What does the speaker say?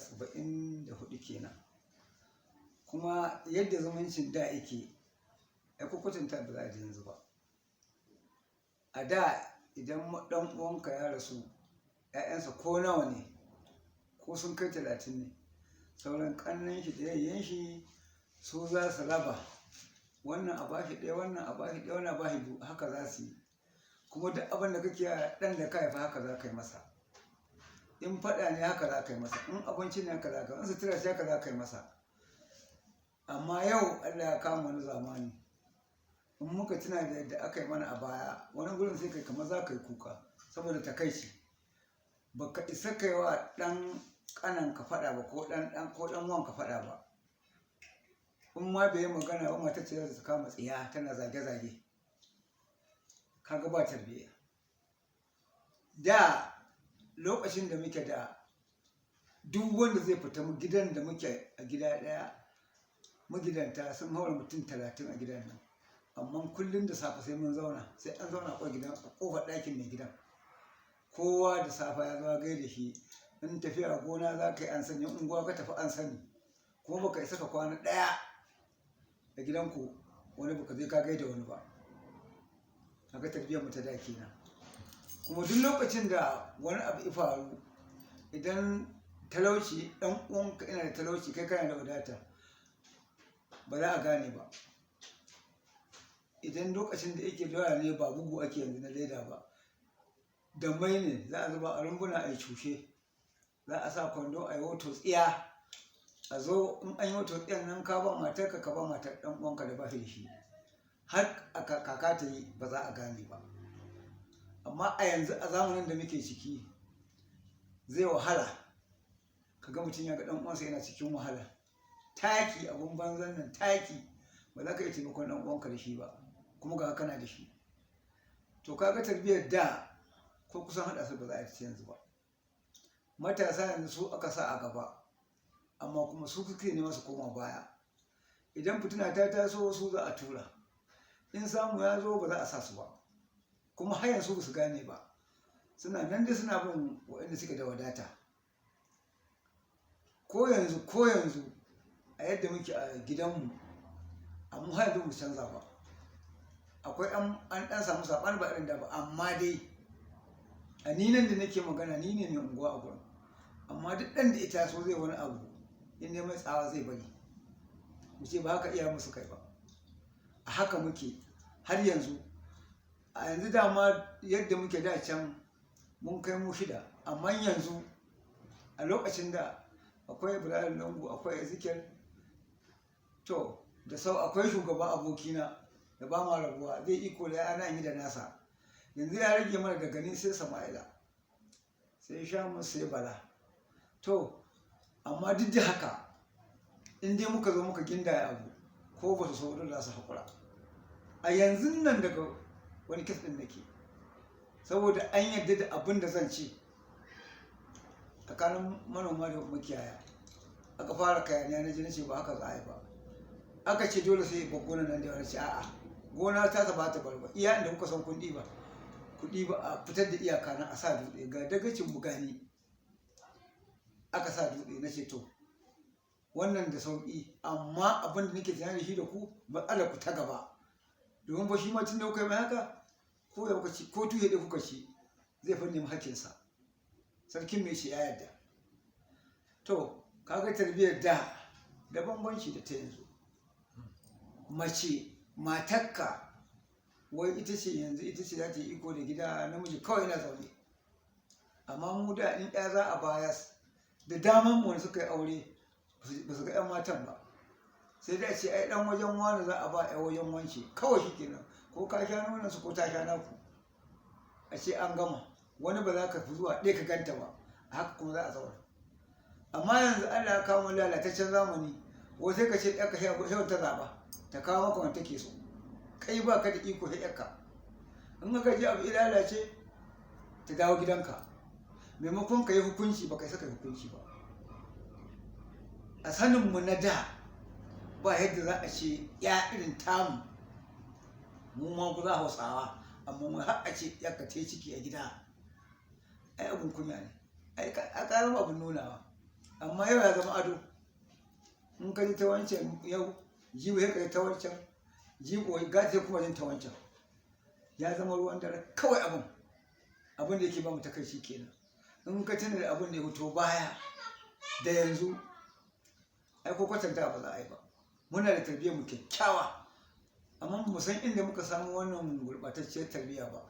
74 kenan. Kuma yadda zumuncin da yake ai ko kwatanta ba za a ji yanzu ba. A da idan ɗan uwanka ya rasu, 'ya'yansa ko nawa ne, ko sun kai 30 ne, sauran ƙannen shi da yayyen shi su za su raba, wannan a bashi ɗaya, wannan a bashi ɗaya, wannan a bashi biyu, haka za su yi. Kuma duk abin da kake ɗan da ka haifa haka za ka yi masa. In faɗa ne haka za ka yi masa, in abinci ne haka za ka yi masa, in sutura ce haka za ka yi masa. Amma yau Allah ya kawo wani zamani, in muka tuna da yadda aka yi mana a baya, wani gurin sai kai kamar za ka yi kuka saboda takaici. Baka isa kai wa ɗan ƙanan ka faɗa ba, ko ɗan wan ka faɗa ba. In ma bai yi magana ba, matar ce za ta kama tsiya tana zage-zage. Kaga ba tarbiyya. Da lokacin da muke da, duk wanda zai fita gidan da muke a gida ɗaya, magidanta sun haura mutum 30 a gidan nan. Amma kullum da safe sai mun zauna, sai an zauna a gidan, a ƙofar ɗakin mai gidan. Kowa da safe ya zo gaida shi. In tafiya gona za ka yi an sani, in unguwa ka tafi an sani. Kuma baka isa ka kwana ɗaya a gidanku wani baka je ka gaida wani ba. Kaga tarbiyyar mu ta da kenan. Kuma duk lokacin da wani abu ya faru, idan talauci, ɗan uwanka yana da talauci, kai kana da wadata, ba za a gane ba. Idan lokacin da yake doya ne, ba bugu ake yanzu na leda ba, da mai ne za a zuba a rumbuna a yi cushe, za a sa kwando a yi wato tsiya, a zo in an yi wato tsiyan nan ka ba matarka, ka ba matar ɗan uwanka da ba shi da shi, har a kaka ta yi ba za a gane ba. Amma a yanzu a zamanin da muke ciki, zai wahala ka ga mutum ya ga ɗan uwansa yana cikin wahala. Taki, abun banzan nan, taki ba za ka iya taimakon ɗan uwanka da shi ba, kuma ga kana da shi. To kaga tarbiyyar da ko kusan haɗa su ba za a yi yanzu ba. Matasa yanzu su aka sa a gaba, amma kuma su suke nema su koma baya. Idan fitina ta taso, su za a tura. In samu ya zo, ba za a sa su ba. Kuma har yanzu ba su gane ba. Suna nan dai suna bin waɗanda suke da wadata. Ko yanzu a yadda muke a gidanmu, amma har yanzu mu canza ba. Akwai an ɗan samu saɓani ba irin da ba, amma dai a ni nan da nake magana, ni ne mai unguwa a gurin. Amma duk ɗan da ya taso zai wani abu, in mai tsawa zai bari. Mu ce ba haka iya musu kai ba. A haka muke har yanzu. A yanzu dama yadda muke da can mun kai mu 6, amma yanzu a lokacin da akwai Ibrahim Lungu, akwai Ezekiel, to da akwai shugaba abokina da ba ma rabuwa, zai iko da ana yi da nasa. Yanzu ya rage mana daga ni sai Sama'ila, sai Shamu, sai Bala. To amma duk da haka, in dai muka zo muka gindaya abu, ko ba su so don za su haƙura. A yanzu nan daga wani kes ɗin nake, saboda an yarda da abin da zan ce tsakanin manoma da makiyaya. Aka fara kayaniya, na ji na ce ba haka za a yi ba. Aka ce dole sai ba gona nan da wani ce a'a, gona ta ba ta bar ba, iya inda kuka san kuɗi ba, a fitar da iyaka na a sa dutse ga dagacin bugani. Aka sa dutse, na ce to wannan da sauƙi, amma abin da nake tunani da shi da ku, matsalar ku ta gaba. Domin ba shi ma tun da kuka yi mai haka, ko da kuka ci, ko tuye da kuka ci, zai fi nemi hakkinsa. Sarkin mai shi ya yarda. To kaga tarbiyyar da bambanci da ta yanzu. Mace, matarka, wai ita ce yanzu, ita ce za ta yi iko da gida, namiji kawai yana zaune. Amma mu da in ɗaya za a bayas, da daman mu wani suka yi aure ba su ga 'yan matan ba. Sai dai a ce ai ɗan wajen wani za a ba 'yan wajen wance, kawai shi kenan. Ko ka sha nonon su ko ta sha naku, a ce an gama. Wani ba za ka fi zuwa ɗaya ka ganta ba, a haka kuma za a zauna. Amma yanzu Allah ya kawo lalataccen zamani, wai sai ka ce ɗaka yau ta zaɓa, ta kawo maka wanda take so. Kai ba ka da iko sai ɗaka. In aka ji abu ya lalace, ta dawo gidanka. Maimakon ka yi hukunci, ba ka yi saka hukunci ba. A saninmu na da, ba yadda za a ce ya irin tamu, mu ma ku za Hausawa, amma mu har a ce ya ka ciki a gida. Ai abin kunya ne, ai a ƙarar abin nunawa. amma yau ya zama ado. In ka ji ta wancan yau, jibi sai ka ji ta wancan, jibi gata sai kuma jin ta wancan. Ya zama ruwan dare kawai abin da yake ba mu takaici kenan. In ka tuna da abin da ya fito baya da yanzu, ai ko kwatanta ba za a yi ba. Muna da tarbiyyar mu kyakkyawa, amma mu san inda muka samu wannan gurɓatacciyar tarbiyya ba.